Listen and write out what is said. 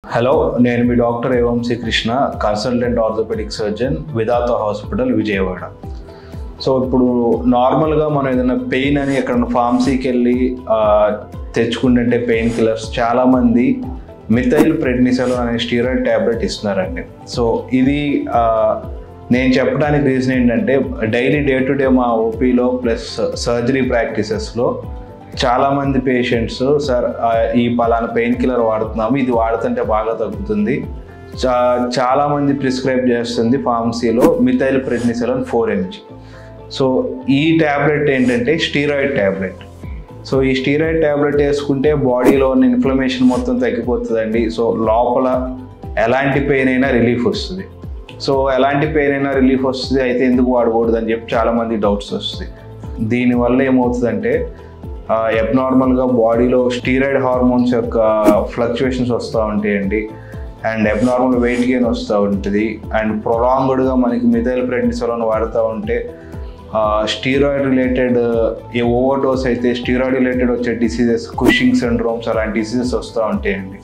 Hello, నేను మీ doctor ఏవంశీ Krishna, consultant orthopaedic surgeon, Vidhata hospital, Vijayawada. So ఇప్పుడు నార్మల్గా మనం ఏదైనా పెయిన్ అని ఎక్కడైనా ఫార్మసీకి వెళ్ళి తెచ్చుకుంటుంటే పెయిన్ కిల్లర్స్ చాలామంది మిథైల్ ప్రెడ్నిసోలోన్ అనే స్టీరాయిడ్ ట్యాబ్లెట్ ఇస్తున్నారండి. సో ఇది నేను చెప్పడానికి రీజన్ ఏంటంటే డైలీ డే టు డే మా ఓపీలో ప్లస్ సర్జరీ ప్రాక్టీసెస్లో చాలామంది పేషెంట్స్ సార్ ఈ పలానా పెయిన్ కిల్లర్ వాడుతున్నాము, ఇది వాడుతుంటే బాగా తగ్గుతుంది, చాలామంది ప్రిస్క్రైబ్ చేస్తుంది ఫార్మసీలో మిథైల్ ప్రెడ్నిసోలోన్ 4 mg. సో ఈ ట్యాబ్లెట్ ఏంటంటే స్టీరాయిడ్ ట్యాబ్లెట్. సో ఈ స్టీరాయిడ్ ట్యాబ్లెట్ వేసుకుంటే బాడీలో ఉన్న ఇన్ఫ్లమేషన్ మొత్తం తగ్గిపోతుందండి. సో లోపల ఎలాంటి పెయిన్ అయినా రిలీఫ్ వస్తుంది. సో ఎలాంటి పెయిన్ అయినా రిలీఫ్ వస్తుంది, అయితే ఎందుకు వాడకూడదు అని చెప్పి చాలామంది డౌట్స్ వస్తుంది. దీనివల్ల ఏమవుతుందంటే అబ్నార్మల్గా బాడీలో స్టీరాయిడ్ హార్మోన్స్ యొక్క ఫ్లక్చువేషన్స్ వస్తూ ఉంటాయండి, అండ్ అబ్నార్మల్ వెయిట్ గెయిన్ వస్తూ ఉంటుంది, అండ్ ప్రొలాంగ్డ్గా మనకి మిథైల్ ప్రెడ్నిసోలోన్ వాడుతూ ఉంటే స్టీరాయిడ్ రిలేటెడ్ ఓవర్ డోస్ అయితే స్టీరాయిడ్ రిలేటెడ్ వచ్చే డిసీజెస్, కుషింగ్ సిండ్రోమ్స్ అలాంటి డిసీజెస్ వస్తూ ఉంటాయండి.